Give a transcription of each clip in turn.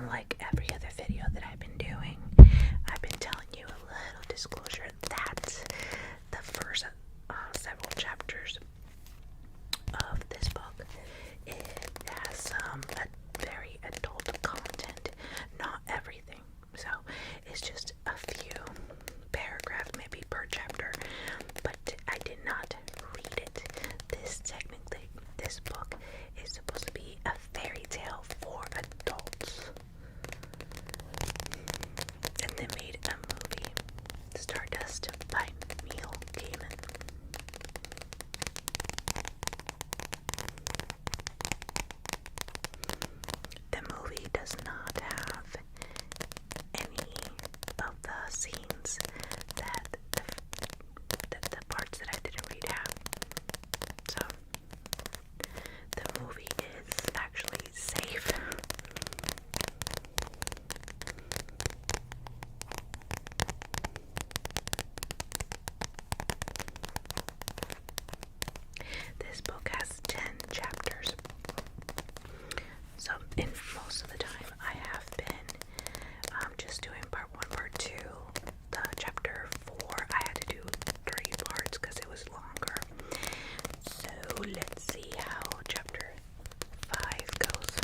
Unlike every other video that I've been doing, I've been telling you a little disclosure that the first several chapters of this book, it has some very adult content, not everything. So it's just a few paragraphs maybe per chapter, but I did not read it. This book is supposed to be a fairy tale for adults. And they made a movie, Stardust, by Neil Gaiman. The movie does not have any of the scenes that the parts that I didn't read have. So the movie is actually safe. This book has 10 chapters. So in most of the time I have been just doing part 1, part 2. The chapter 4 I had to do 3 parts because it was longer. So let's see how chapter 5 goes.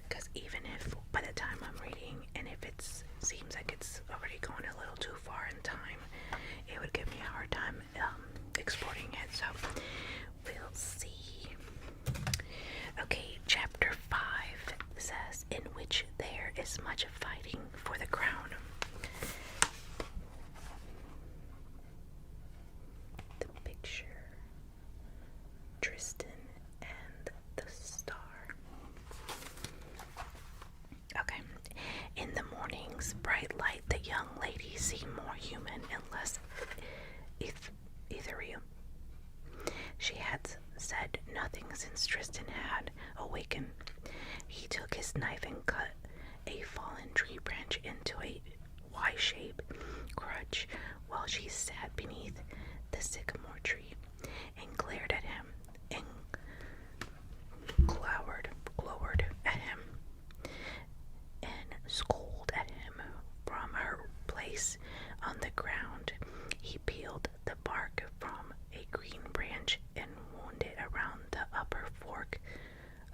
Because even if by the time I'm reading, and if it seems like it's already going a little too far in time, it would give me a hard time exporting it. So we'll see. Okay, chapter 5 says, in which there is much fighting for the crown. The picture, Tristan and the star. Okay. In the morning's bright light, the young lady seemed more human and less ethereal. She had said nothing since Tristan had awakened. He took his knife and cut a fallen tree branch into a Y-shaped crutch while she sat beneath the sycamore tree and glared at him and glowered at him and scolded at him from her place on the ground. He peeled the bark from a green branch and wound it around the upper fork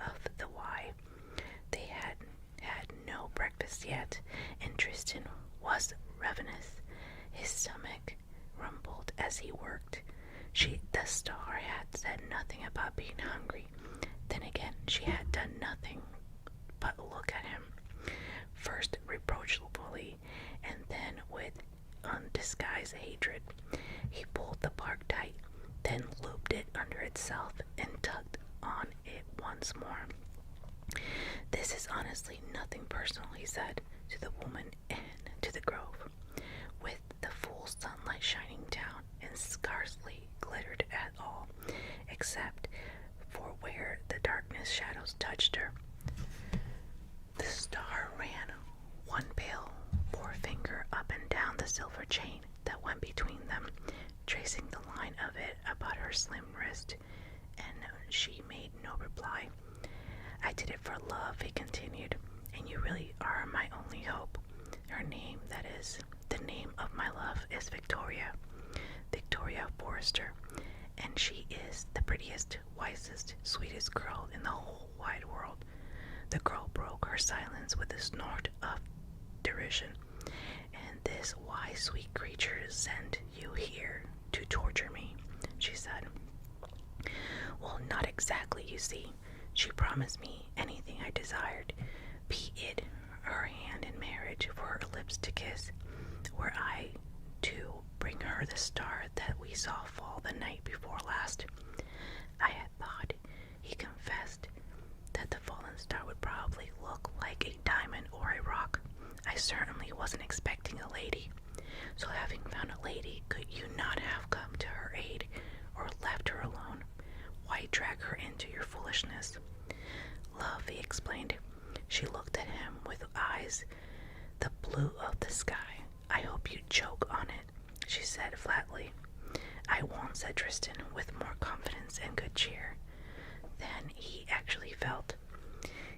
of the Y. They had had no breakfast yet, and Tristan was ravenous. His stomach rumbled as he worked. The star had said nothing about being hungry. Then again, she had done nothing but look at him, first reproachfully, and then with undisguised hatred. He pulled the bark tight, then looped it under itself and tugged on it once more. This is honestly nothing personal, he said to the woman and to the grove, with the full sunlight shining down and scarcely glittered at all, except for where the darkness shadows touched her. The star ran one pale forefinger up and down the silver chain that went between them, tracing the line of it about her slim wrist, and she made no reply. I did it for love, he continued, and you really are my only hope. Her name, that is, the name of my love, is Victoria Forrester, and she is the prettiest, wisest, sweetest girl in the whole wide world. The girl broke her silence with a snort of derision. And this wise, sweet creature sent you here to torture me, she said. Well, not exactly, you see. She promised me anything I desired, be it her hand in marriage for her lips to kiss, were I to bring her the star that we saw fall the night before last. I had thought, he confessed, that the fallen star would probably look like a diamond or a rock. I certainly wasn't expecting a lady. So having found a lady, could you not have come to her aid or left her alone? Why drag her into your foolishness? Love, he explained. She looked at him with eyes the blue of the sky. I hope you choke on it, she said flatly. I won't, said Tristan with more confidence and good cheer than he actually felt.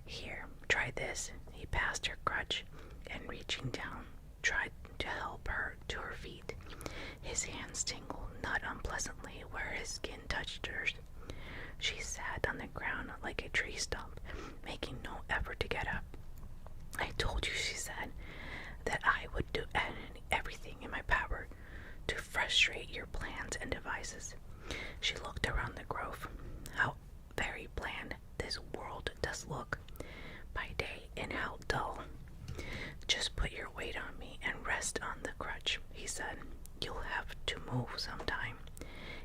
Here, Try this. He passed her crutch and, reaching down, tried to help her to her feet. His hands tingled not unpleasantly where his skin touched hers. She sat on the ground like a tree stump, making no effort to get up. I told you, she said, that I would do everything in my power to frustrate your plans and devices. She looked around the grove. How very bland this world does look by day, and how dull. Just put your weight on me and rest on the crutch, he said. You'll have to move sometime.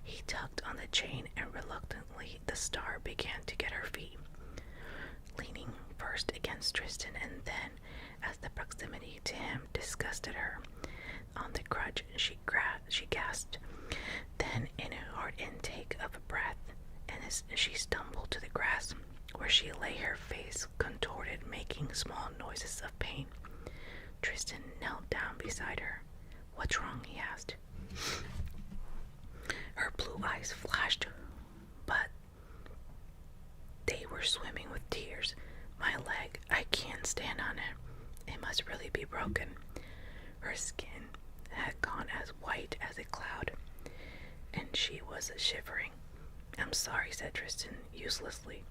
He tugged on the chain, and reluctantly the star began to get her feet, leaning first against Tristan, and then, as the proximity to him disgusted her, on the crutch she gasped. Then, in a hard intake of breath, and as she stumbled to the grass, where she lay, her face contorted, making small noises of pain. Tristan knelt down beside her. What's wrong? He asked. Her blue eyes flashed, but they were swimming with tears. My leg, I can't stand on it. It must really be broken. Her skin had gone as white as a cloud, and she was shivering. I'm sorry, said Tristan uselessly.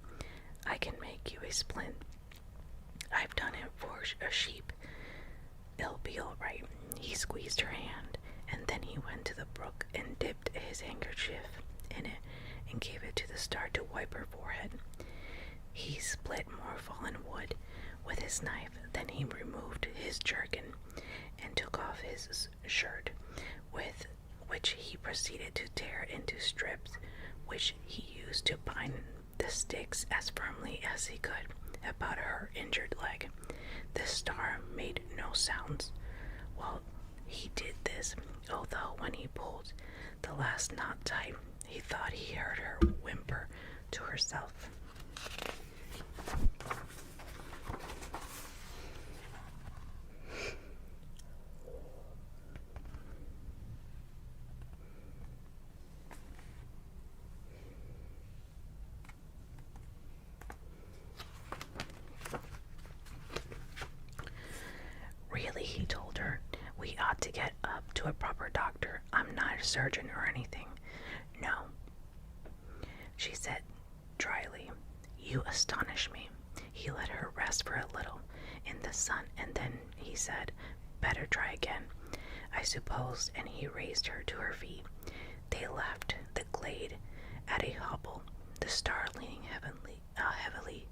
I can make you a splint. I've done it for a sheep. It'll be all right. He squeezed her hand, and then he went to the brook and dipped his handkerchief in it and gave it to the star to wipe her forehead. He split more fallen wood with his knife. Then he removed his jerkin and took off his shirt, with which he proceeded to tear into strips, which he used to bind the sticks as firmly as he could about her injured leg. The star made no sounds while he did this, although when he pulled the last knot tight, he thought he heard her whimper to herself. Really, he told her, we ought to get up to a proper doctor. I'm not a surgeon or anything. No, she said dryly. You astonish me. He let her rest for a little in the sun, and then he said, better try again, I suppose, and he raised her to her feet. They left the glade at a hobble, the star leaning heavily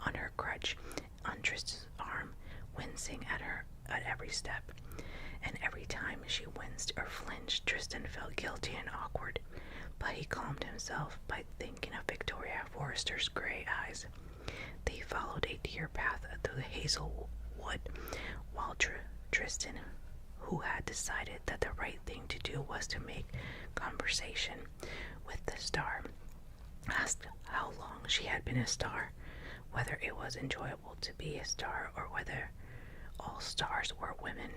on her crutch, on Tristan's arm, wincing at every step. And every time she winced or flinched, Tristan felt guilty and awkward, but he calmed himself by thinking of Victoria Forrester's gray eyes. They followed a deer path through the hazel wood, while Tristan, who had decided that the right thing to do was to make conversation with the star, asked how long she had been a star, whether it was enjoyable to be a star, or whether all stars were women,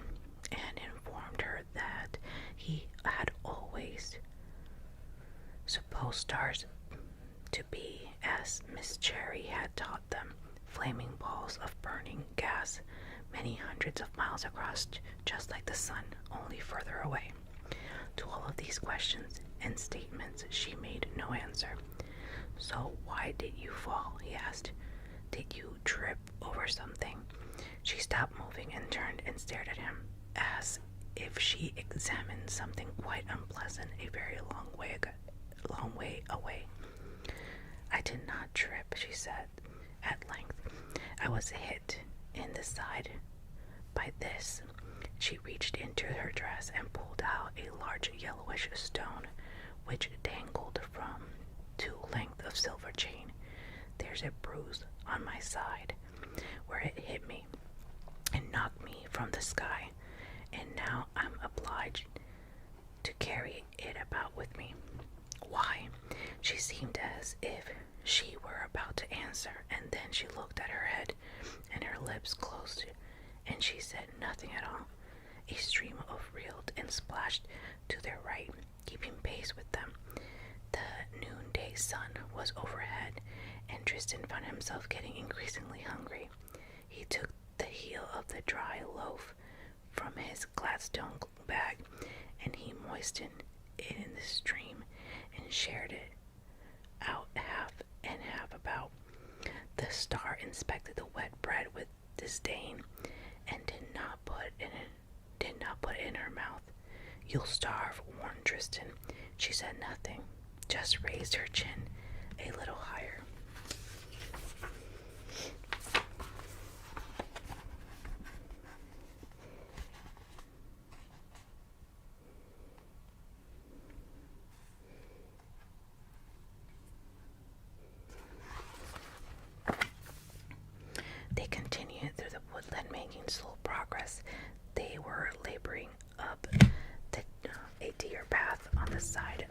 and informed her that he had always supposed stars to be as Miss Cherry had taught them, flaming balls of burning gas many hundreds of miles across, just like the sun, only further away. To all of these questions and statements she made no answer. So why did you fall? He asked. Did you trip over something? She stopped moving and turned and stared at him, as if she examined something quite unpleasant a very long way away. I did not trip, she said at length. I was hit in the side by this. She reached into her dress and pulled out a large yellowish stone, which dangled from two lengths of silver chain. There's a bruise on my side where it hit me and knocked me from the sky, and now I'm obliged to carry it about with me. Why? She seemed as if she were about to answer, and then she looked at her head, and her lips closed, and she said nothing at all. A stream of reeled and splashed to their right, keeping pace with them. The noonday sun was overhead, and Tristan found himself getting increasingly hungry. the dry loaf from his Gladstone bag, and he moistened it in the stream and shared it out half and half about. The star inspected the wet bread with disdain and did not put it in her mouth. "You'll starve," warned Tristan. She said nothing, just raised her chin a little higher. They continued through the woodland, making slow progress. They were laboring up a deer path on the side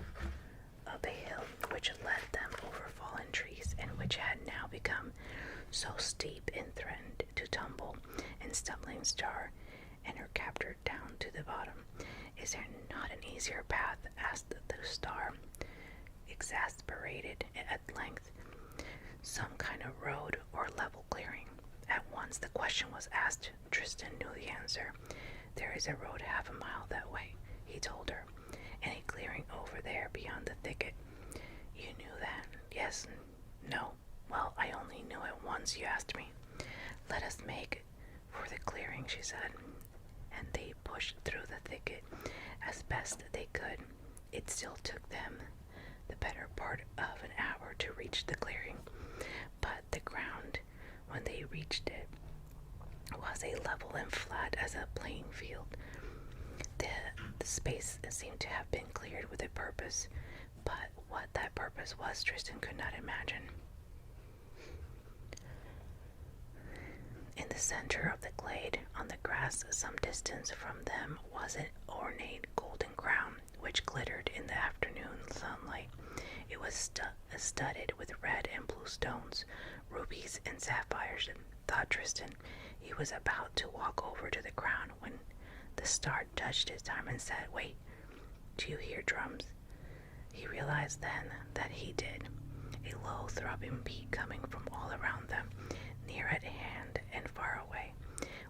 of a hill which led them over fallen trees, and which had now become so steep and threatened to tumble and stumbling Star and her captor down to the bottom. "Is there not an easier path?" asked the Star, exasperated at length. "Some kind of road or level clearing?" At once the question was asked. Tristan knew the answer. "There is a road half a mile that way," he told her, "and a clearing over there beyond the thicket." "You knew that?" "Yes." "No." "Well, I only knew it once you asked me." "Let us make for the clearing," she said, and they pushed through the thicket as best they could. It still took them the better part of an hour to reach the clearing, but the ground, when they reached it, was as level and flat as a playing field. The space seemed to have been cleared with a purpose, but what that purpose was, Tristan could not imagine. In the center of the glade, on the grass some distance from them, was an ornate golden crown, which glittered in the afternoon sunlight. It was studded with red and blue stones, rubies and sapphires, thought Tristan. He was about to walk over to the crown when the Star touched his arm and said, "Wait, do you hear drums?" He realized then that he did, a low throbbing beat coming from all around them, near at hand and far away,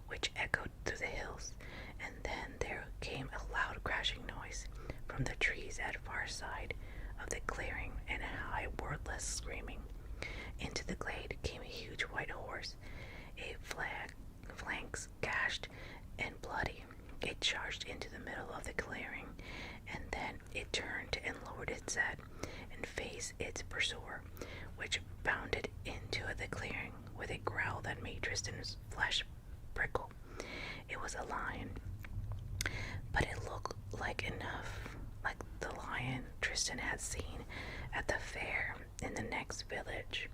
which echoed through the hills, and then there came a loud crashing noise from the trees at far side of the clearing, and a high wordless screaming. Into the glade came a huge white horse, a flanks gashed and bloody. It charged into the middle of the clearing, and then it turned and lowered its head and faced its pursuer, which bounded into the clearing with a growl that made Tristan's flesh prickle. It was a lion, but it looked like the lion Tristan had seen at the fair in the next village,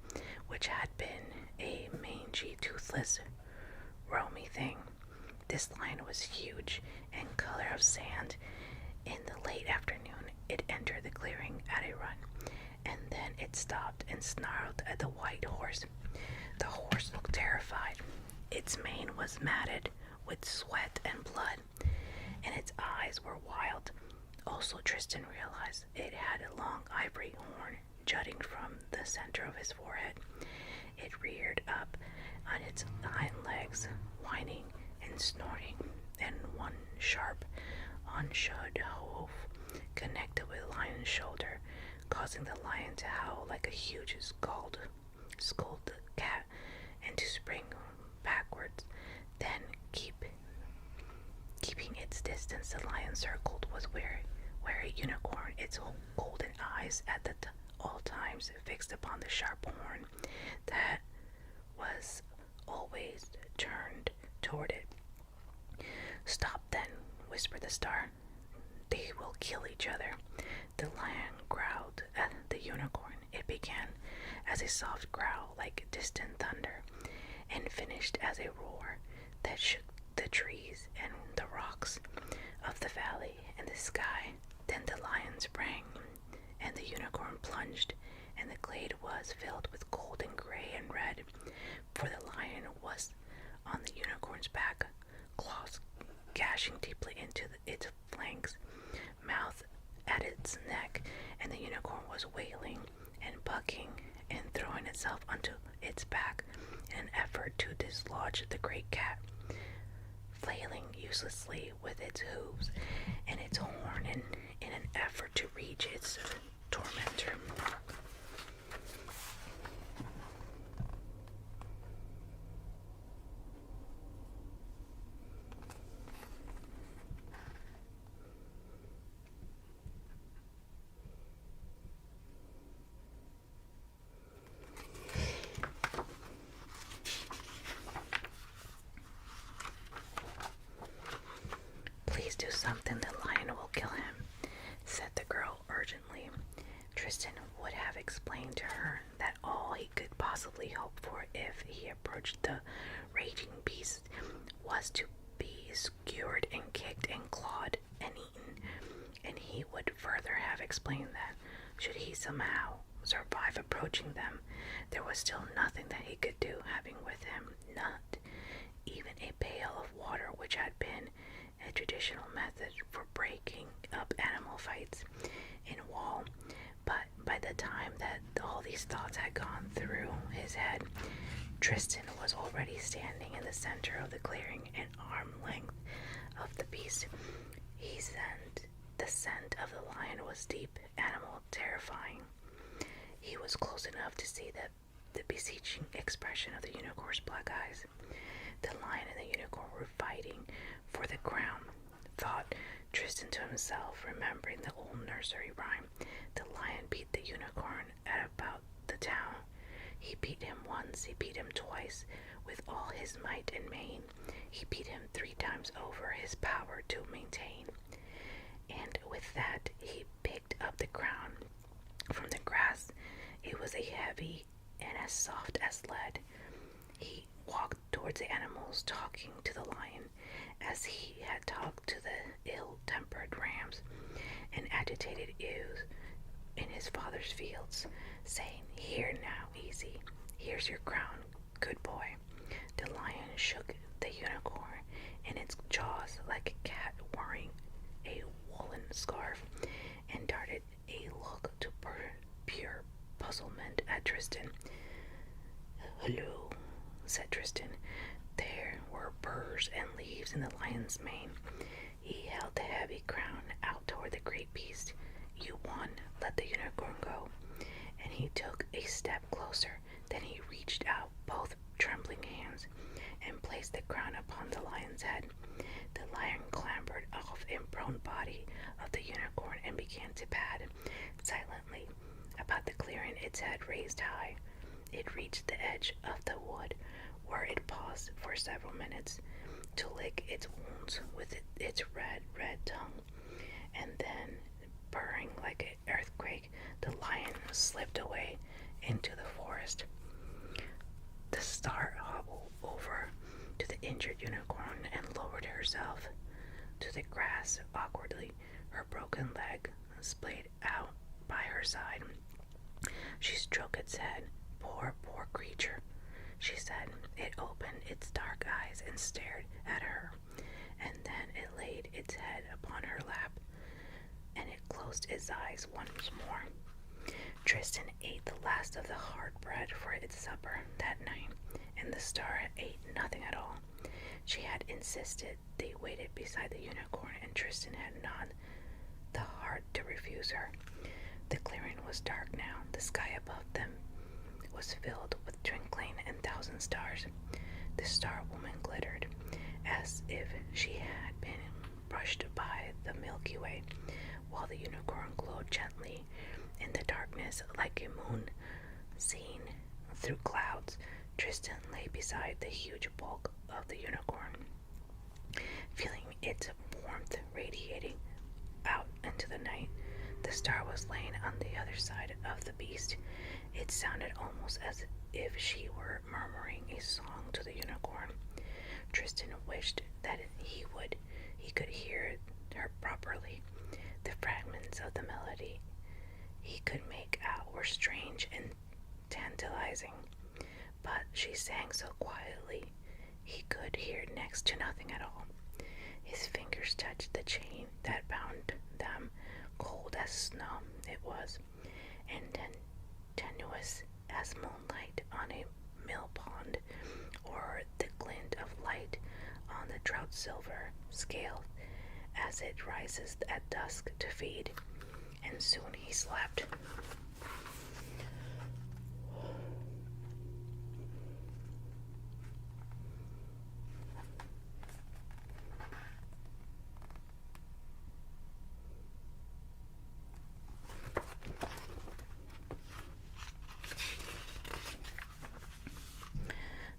which had been a mangy, toothless, roamy thing. This lion was huge and color of sand. In the late afternoon, it entered the clearing at a run, and then it stopped and snarled at the white horse. The horse looked terrified. Its mane was matted with sweat and blood, and its eyes were wild. Also, Tristan realized it had a long ivory horn jutting from the center of his forehead. It reared up on its hind legs, whining and snorting, and one sharp, unshod hoof connected with the lion's shoulder, causing the lion to howl like a huge scolded cat and to spring backwards. Then, keeping its distance, the lion circled was where a unicorn, its golden eyes at all times fixed upon the sharp horn that was always turned toward it. "Stop then," whispered the Star. "They will kill each other." The lion growled at the unicorn. It began as a soft growl like distant thunder, and finished as a roar that shook the trees and the rocks of the valley and the sky. Then the lion sprang, and the unicorn plunged, and the glade was filled with gold and gray and red, for the lion was on the unicorn's back, claws gashing deeply into its flanks, mouth at its neck, and the unicorn was wailing and bucking and throwing itself onto its back in an effort to dislodge the great cat. flailing uselessly with its hooves and its horn in an effort to reach its tormentor. Please do something, the lion will kill him, said the girl urgently. Tristan would have explained to her that all he could possibly hope for if he approached the raging beast was to be skewered and kicked and clawed and eaten, and he would further have explained that, should he somehow survive approaching them, there was still nothing that he could do having with him not even a pail of water, which had been a traditional method for breaking up animal fights in wall. But by the time that all these thoughts had gone through his head, Tristan was already standing in the center of the clearing, an arm length of the beast. The scent of the lion was deep, animal, terrifying. He was close enough to see the beseeching expression of the unicorn's black eyes. The lion and the unicorn were fighting for the crown, thought Tristan to himself, remembering the old nursery rhyme. The lion beat the unicorn at about the town. He beat him once, he beat him twice, with all his might and main. He beat him 3 times over, his power to maintain. And with that he picked up the crown from the grass. It was a heavy and as soft as lead. He walked towards the animals, talking to the lion as he had talked to the ill-tempered rams and agitated ewes in his father's fields, saying, "Here now, easy. Here's your crown, good boy." The lion shook the unicorn in its jaws like a cat wearing a woolen scarf, and darted a look to pure puzzlement at Tristan. "Hello," said Tristan. There were burrs and leaves in the lion's mane. He held the heavy crown out toward the great beast. "You won. Let the unicorn go." And he took a step closer. Then he reached out both trembling hands and placed the crown upon the lion's head. The lion clambered off a prone body of the unicorn and began to pad silently about the clearing, its head raised high. It reached the edge of the wood, where it paused for several minutes to lick its wounds with its red tongue, and then, purring like an earthquake, the lion slipped away into the forest. The star hobbled over to the injured unicorn and lowered herself to the grass awkwardly, her broken leg splayed out by her side. She stroked its head. Poor creature," she said. It opened its dark eyes and stared at her, and then it laid its head upon her lap, and it closed its eyes once more. Tristan ate the last of the hard bread for its supper that night, and the star ate nothing at all. She had insisted they waited beside the unicorn, and Tristan had not the heart to refuse her. The clearing was dark now. The sky above them was filled with twinkling and 1,000 stars. The star woman glittered as if she had been brushed by the Milky Way, while the unicorn glowed gently in the darkness like a moon seen through clouds. Tristan lay beside the huge bulk of the unicorn, feeling its warmth radiating out into the night. The star was laying on the other side of the beast. It sounded almost as if she were murmuring a song to the unicorn. Tristan wished that he could hear her properly. The fragments of the melody he could make out were strange and tantalizing, but she sang so quietly he could hear next to nothing at all. His fingers touched the chain that bound them. Cold as snow it was, and then tenuous as moonlight on a mill pond, or the glint of light on the trout silver scaled as it rises at dusk to feed, and soon he slept.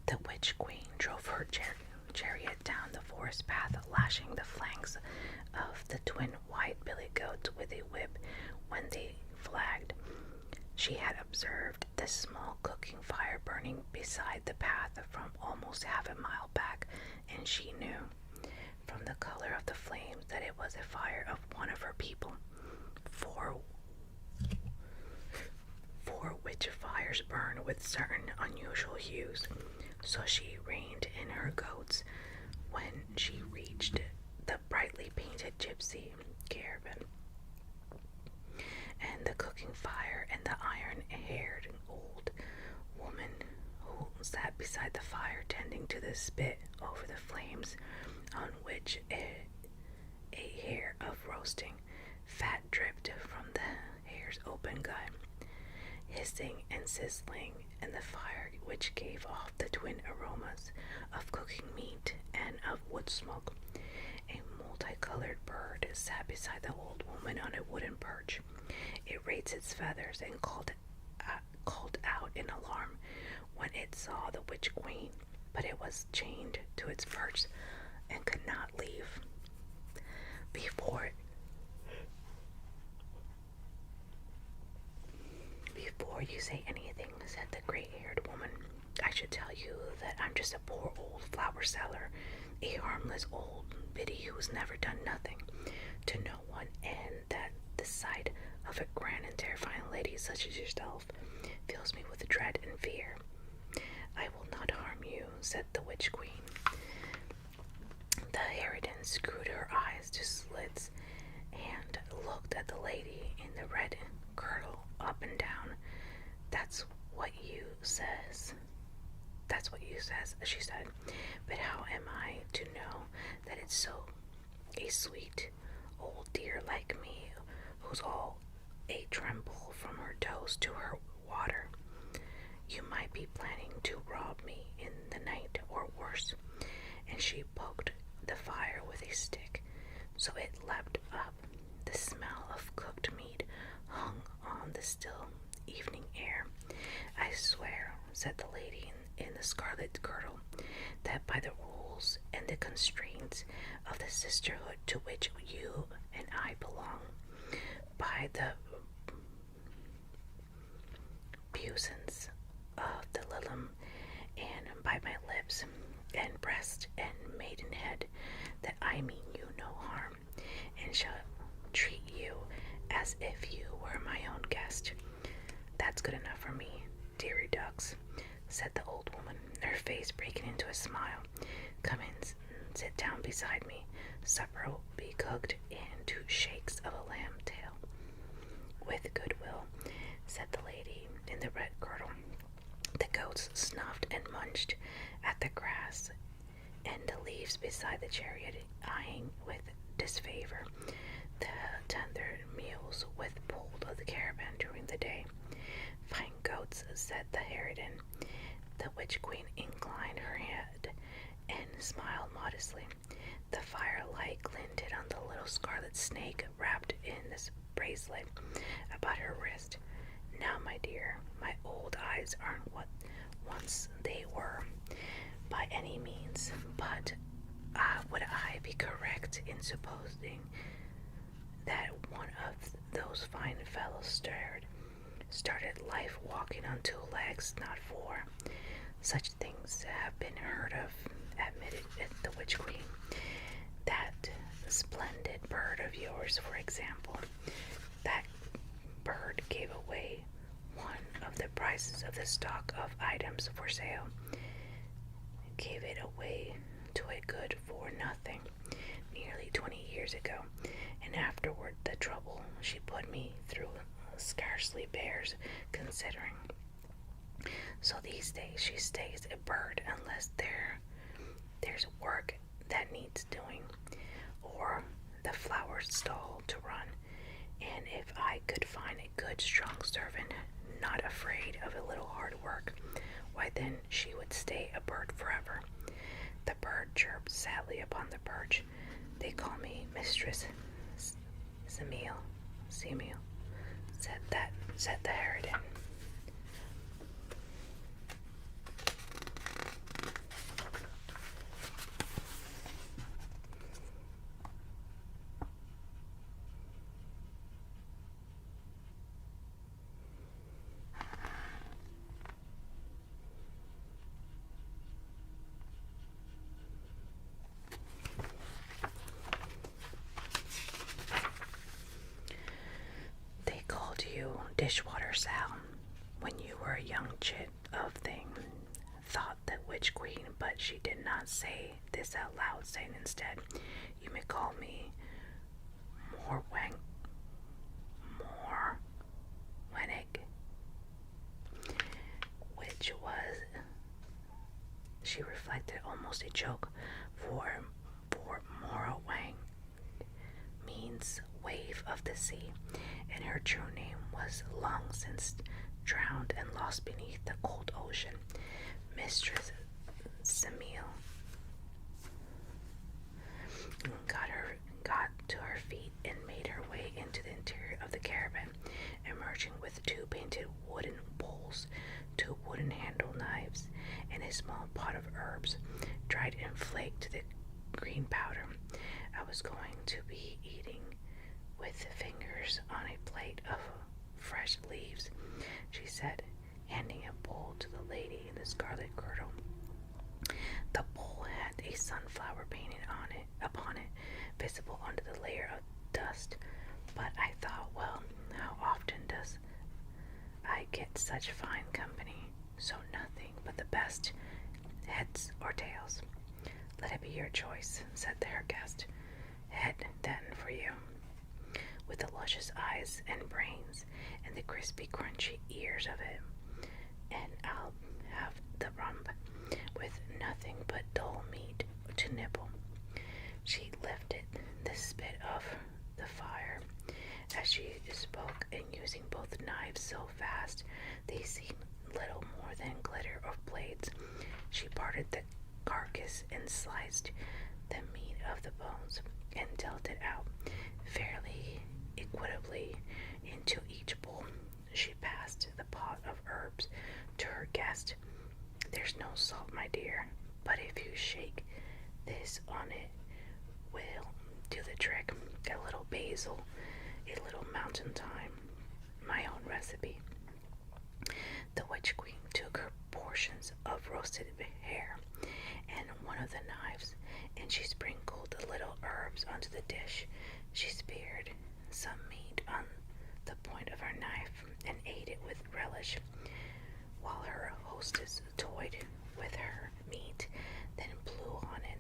The witch queen drove her chariot down the forest path, lashing the flanks of the twin white-billied goats with a whip when they flagged. She had observed the small cooking fire burning beside the path from almost half a mile back, and she knew, from the color of the flames, that it was a fire of one of her people. For witch fires burn with certain unusual hues, so she reined in her goats when she reached the brightly painted gypsy caravan, and the cooking fire, and the iron-haired old woman who sat beside the fire tending to the spit over the flames, on which a hair of roasting fat dripped from the hare's open gut, hissing and sizzling, and the fire which gave off the twin aromas of cooking meat and of wood smoke. A multicolored bird sat beside the old woman on a wooden perch. It raised its feathers and called out in alarm when it saw the witch queen, but it was chained to its perch and could not leave. Before you say anything, said the gray-haired woman, I should tell you that I'm just a poor old flower seller, a harmless old biddy who's never done nothing to no one, and that the sight of a grand and terrifying lady such as yourself fills me with dread and fear. I will not harm you, said the witch queen. The harridan screwed her eyes to slits and looked at the lady in the red girdle up and down. That's what you says, she said. But how am I to know that it's so a sweet old dear like me, who's all a tremble from her toes to her water? You might be planning to rob me in the night, or worse. And she poked the fire with a stick, so it leapt up. The smell of cooked meat hung on the still evening air. I swear, said the lady in the scarlet girdle, that by the rules and the constraints of the sisterhood to which you and I belong, by the puissance of the lilium, and by my lips and breast and maidenhead, that I mean you no harm, and shall treat you as if you were my own guest. That's good enough for me, dearie ducks, said the old woman, her face breaking into a smile. Come in and sit down beside me. Supper will be cooked in 2 shakes of a lamb tail. With goodwill, said the lady in the red girdle. The goats snuffed and munched at the grass and the leaves beside the chariot, eyeing with disfavor the tender meals withpulled of the caravan during the day. Fine goats, said the harridan. The witch queen inclined her head and smiled modestly. The firelight glinted on the little scarlet snake wrapped in this bracelet about her wrist. Now, my dear, my old eyes aren't what once they were, by any means, but would I be correct in supposing that one of those fine fellows started life walking on 2 legs, not 4? Such things have been heard of, admitted the witch queen. That splendid bird of yours, for example, that bird gave away one of the prices of the stock of items for sale. Gave it away to a good for nothing nearly 20 years ago, and afterward the trouble she put me through scarcely bears considering. So these days she stays a bird unless there's work that needs why then she would stay a bird forever. The bird chirped sadly upon the perch. They call me Mistress Semele, said the harridan. They called you Dishwater Sal when you were a young chit of thing, thought the witch queen, but she did not say this out loud, saying instead, you may call me Morwennig, which was, she reflected, almost a joke, for Morwennig means wave of the sea, and her true name was long since drowned and lost beneath the cold ocean. Mistress Semele got to her feet and made her way into the interior of the caravan, emerging with 2 painted wooden bowls, 2 wooden handle knives, and a small pot of herbs, dried and flaked to the green powder. I was going to be eating with fingers on a plate of fresh leaves, she said, handing a bowl to the lady in the scarlet girdle. The bowl had a sunflower painted upon it, visible under the layer of dust. But I thought, well, how often does I get such fine company? So nothing but the best, heads or tails. Let it be your choice, said their guest. Head, then, for you, with the luscious eyes and brains and the crispy, crunchy ears of it. And I'll have the rump, with nothing but dull meat to nibble. She lifted the spit off the fire as she spoke, and using both knives so fast they seemed little more than glitter of blades, she parted the carcass and sliced the meat of the bones and dealt it out fairly equitably into each bowl. She passed the pot of herbs to her guest. There's no salt, my dear, but if you shake this on it will do the trick. A little basil, a little mountain thyme, my own recipe. The witch queen took her portions of roasted hare and one of the knives, and she sprinkled the little herbs onto the dish. She speared some meat on the point of her knife and ate it with relish, while her hostess toyed with her meat, then blew on it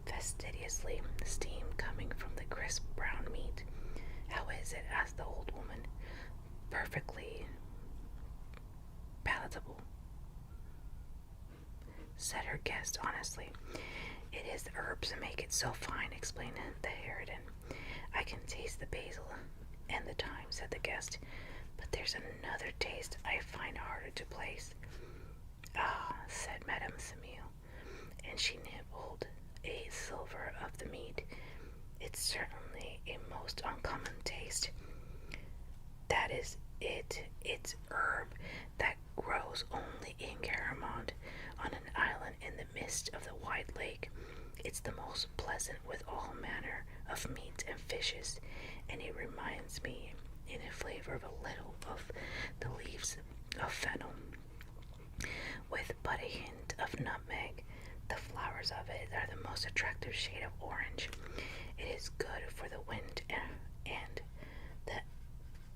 fastidiously, steam coming from the crisp brown meat. How is it? Asked the old woman. Perfectly palatable, said her guest honestly. It is the herbs that make it so fine, explained the harridan. I can taste the basil and the thyme, said the guest, but there's another taste I find harder to place. Ah, said Madame Semele, and she nibbled a silver of the meat. It's certainly a most uncommon taste. That is it. It's herb that grows only in Caramond, on an island in the midst of the wide lake. It's the most pleasant with all manner of meats and fishes, and it reminds me in a flavor of a little of the leaves of fennel, with but a hint of nutmeg. The flowers of it are the most attractive shade of orange. It is good for the wind and the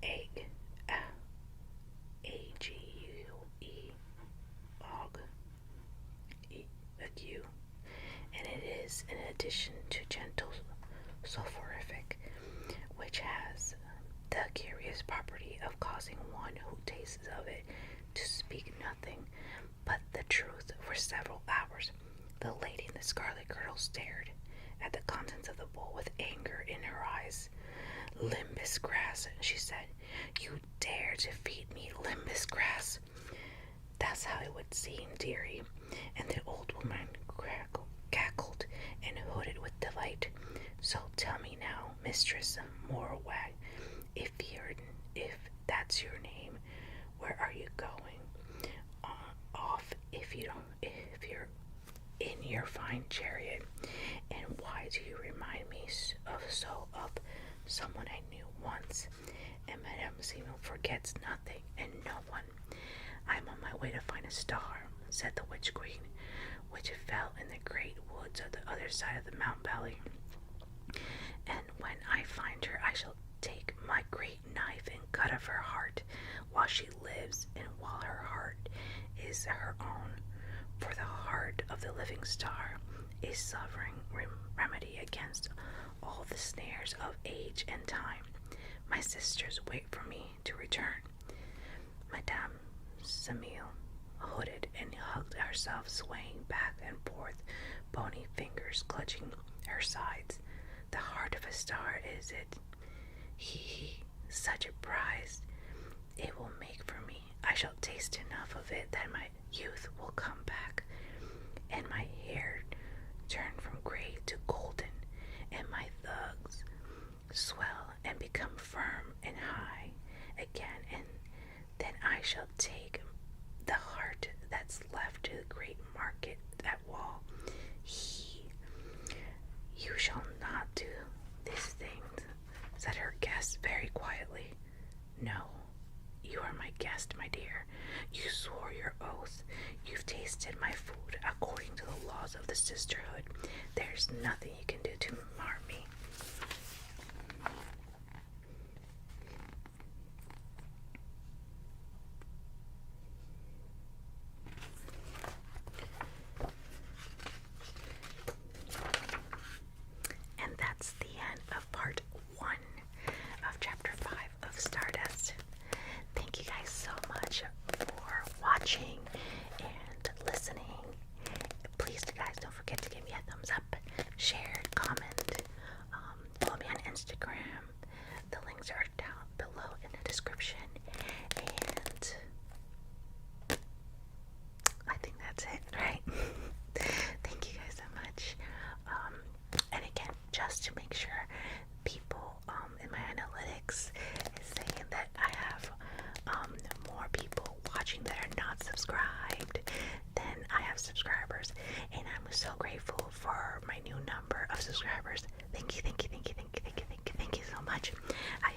ague, ague, and it is in addition to gentle soporific, which has the curious property of causing one who tastes of it to speak nothing but the truth for several hours. The lady in the scarlet girdle stared at the contents of the bowl with anger in her eyes. Limbus grass, she said. You dare to feed me limbus grass? That's That's how it would seem, dearie. And the old woman cackled and hooted with delight. So tell me now, Mistress Morwag, if that's your name, where are you going? Off if you're in your fine chariot. And why do you remind me of someone I knew once? And Madame Simon forgets nothing and no one. I'm on my way to find a star, said the witch queen, which fell in the great woods on the other side of the Mount Valley. And when I find her, I shall take my great knife and cut off her heart while she lives and while her heart is her own. For the heart of the living star is sovereign remedy against all the snares of age and time. My sisters wait for me to return. Madame Samil hooded and hugged herself, swaying back and forth, bony fingers clutching her sides. The heart of a star, is it? He, such a prize it will make for me. I shall taste enough of it that my youth will come back, and my hair turn from gray to golden, and my thugs swell and become firm and high again, and then I shall take the heart that's left to the great market, that wall. You shall not do these things, said her guest very quietly. No, you are my guest, my dear. You swore your oath. You've tasted my food according to the laws of the sisterhood. There's nothing you can do to harm me. And that's the end of part 1 of chapter 5 of Stardust. Thank you guys so much for watching and listening. Please, guys, don't forget to give me a thumbs up, share, comment, follow me on Instagram. The links are down below in the description. And I think that's it, right? Thank you guys so much. And again, just to make sure, people in my analytics is saying that I have more people watching that are not subscribed than I have subscribers, and I'm so grateful for my new number of subscribers. Thank you so much. I